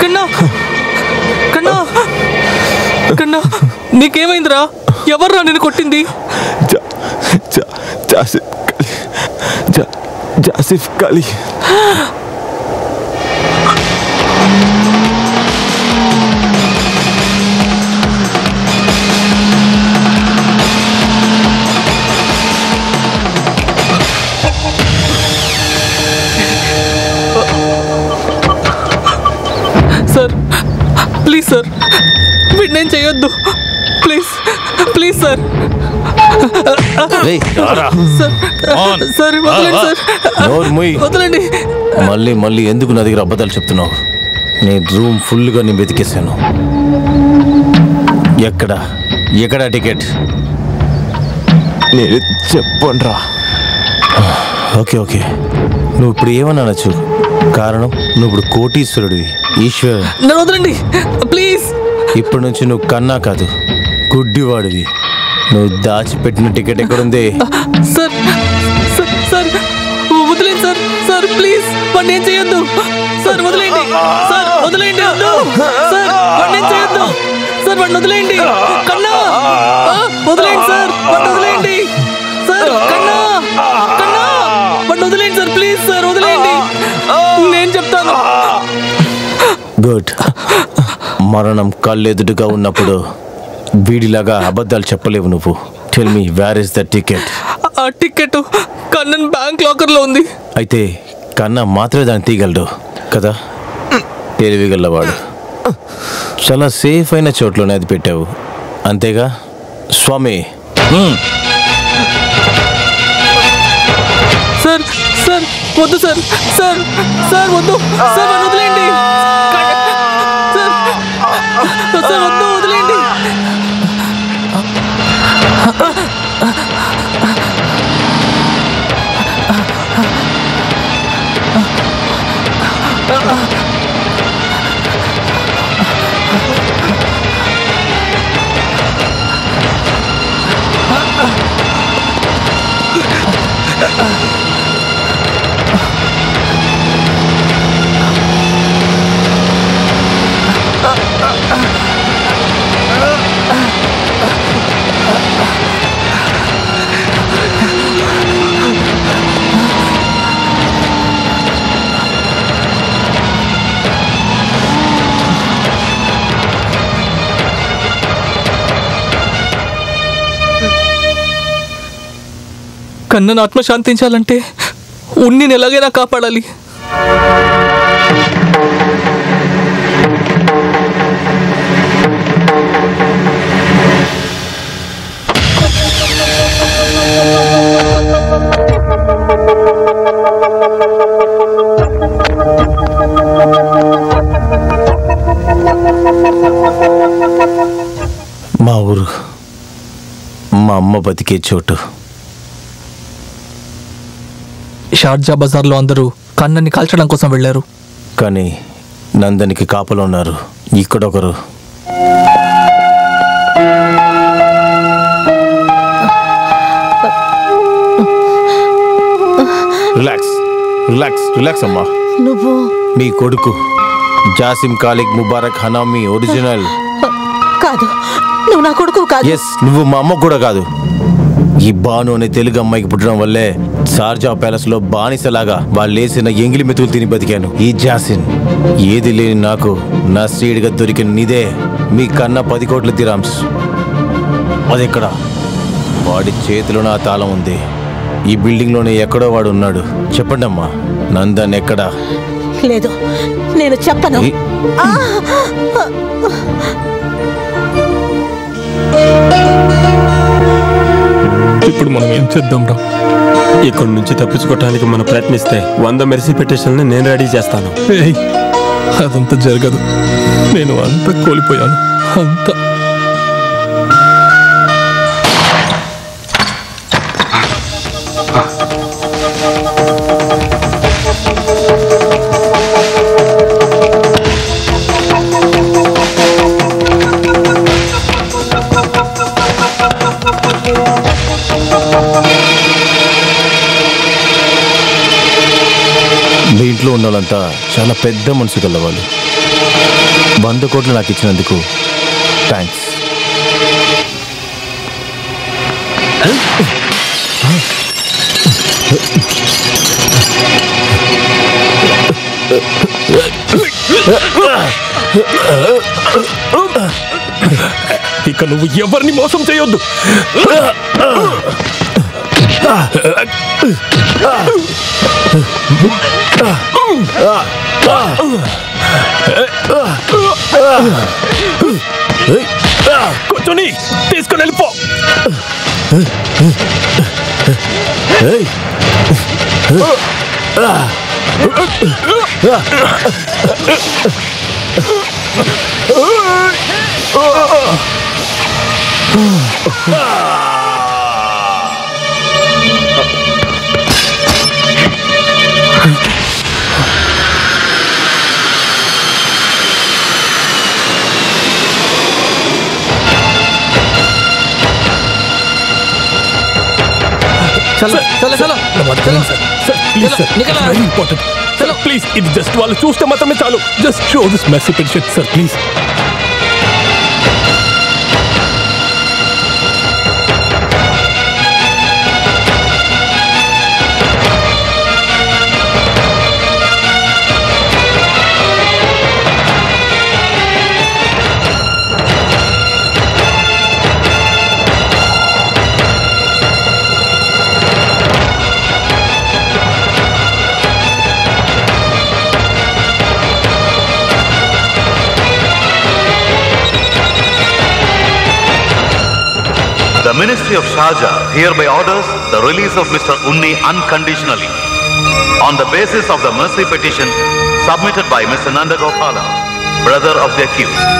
కన్నా కన్నా కన్నా నీకేమైందిరా? ఎవర్రా నేను కొట్టింది? జాసిఫ్ కాలి. సార్ ప్లీజ్ సార్, వీడినేం చేయొద్దు ప్లీజ్ ప్లీజ్ సార్. వదలండి. మళ్ళీ మళ్ళీ ఎందుకు నా దగ్గర అబద్ధాలు చెప్తున్నావు? నేను రూమ్ ఫుల్గా నేను వెతికేశాను. ఎక్కడ టికెట్? నేను చెప్పండ్రా. ఓకే ఓకే, నువ్వు ఇప్పుడు ఏమన్నా అనొచ్చు, కారణం నువ్వు ఇప్పుడు కోటీశ్వరుడివి. ఈశ్వర్ నన్ను వదలండి ప్లీజ్. ఇప్పటి నుంచి నువ్వు కన్నా కాదు, గుడ్డివాడివి. నువ్వు దాచిపెట్టిన టికెట్ ఎక్కడుంది? సార్ సార్ వదిలేండి సార్. సార్ ప్లీజ్ వాడిని ఏం చేయొద్దు సార్. వదిలేండి సార్, వదిలేండి. సార్ వాడిని ఏం చేయొద్దు సార్. వాడిని వదిలేండి. కన్నా వదిలేండి సార్. వాడిని వదిలేండి సార్. కన్నా కన్నా వాడిని వదిలేండి సార్ ప్లీజ్ సార్. వదిలేండి, నేను చెప్తాను. గుడ్. మరణం కళ్ళెదుడుగా ఉన్నప్పుడు వీడిలాగా అబద్ధాలు చెప్పలేవు నువ్వు. Tell me, where is the ticket? ఆ టికెట్ కన్నన్ బ్యాంక్ లాకర్లో ఉంది. అయితే కన్నా మాత్రమే దాన్ని తీయగలడు కదా? తెలివిగలవాడు. చాలా సేఫ్ అయిన చోట్లోనే అది పెట్టావు, అంతేగా స్వామి? సార్ సార్ వద్దు సార్. సార్ సార్ వద్దు సార్. వదిలేండి సార్. సార్ వద్దు, వదిలేండి. కన్నను ఆత్మ శాంతించాలంటే ఉన్నిని ఎలాగైనా కాపాడాలి. మా ఊరు, మా అమ్మ బతికే చోటు. షార్జా బజార్లో అందరూ కన్నని కాల్చడం కోసం వెళ్ళారు, కానీ నందనికి కాపలు ఉన్నారు. ఇక్కడొకరు. రిలాక్స్ రిలాక్స్ రిలాక్స్ అమ్మా. నువ్వు మీ కొడుకు జాసిం కాలిక్ ముబారక్ హనామి ఒరిజినల్. కాదు, నువ్వు నా కొడుకు కాదు. ఎస్, నువ్వు మా అమ్మ కూడా కాదు. ఈ బాను అనే తెలుగు అమ్మాయికి పుట్టడం వల్లే షార్జా ప్యాలెస్ లో బానిసలాగా వాళ్ళు వేసిన ఎంగిలి మెతుకులు తిని బతికాను. ఈ జాసిన్ ఏది లేని నాకు నా సీడ్గా దొరికిన నిదే మీ కన్నా 10 కోట్ల దిరామ్స్. అదెక్కడ? వాడి చేతిలో నా తాళం ఉంది. ఈ బిల్డింగ్ లోనే ఎక్కడో వాడు ఉన్నాడు. చెప్పండి అమ్మా, నందన్ ఎక్కడా? లేదు, నేను చెప్పను. ఇప్పుడు మనం ఏం చేద్దాం రా? ఇక్కడి నుంచి తప్పించుకోవటానికి మనం ప్రయత్నిస్తే 100 మెర్సీ పిటిషన్లు నేను రెడీ చేస్తాను. అదంతా జరగదు. నేను అంతా కోల్పోయాను. అంతా ఇంట్లో ఉన్న వాళ్ళంతా చాలా పెద్ద మనసు గలవాళ్ళు. 100 కోట్లు నాకు ఇచ్చినందుకు థ్యాంక్స్. ఇక నువ్వు ఎవరిని మోసం చేయొద్దు. కూర్చొని తీసుకుని వెళ్ళిపో. चलो चलो चलो चलो सर प्लीज सर निकल वेरी इंपॉर्टेंट सर प्लीज ఇది జస్ట్ వాళ్ళు చూస్తే మాత్రమే చాలు. Just show this mercy petition sir please. The Ministry of Sharjah hereby orders the release of Mr. Unni unconditionally on the basis of the mercy petition submitted by Mr. Nandagopala, brother of the accused.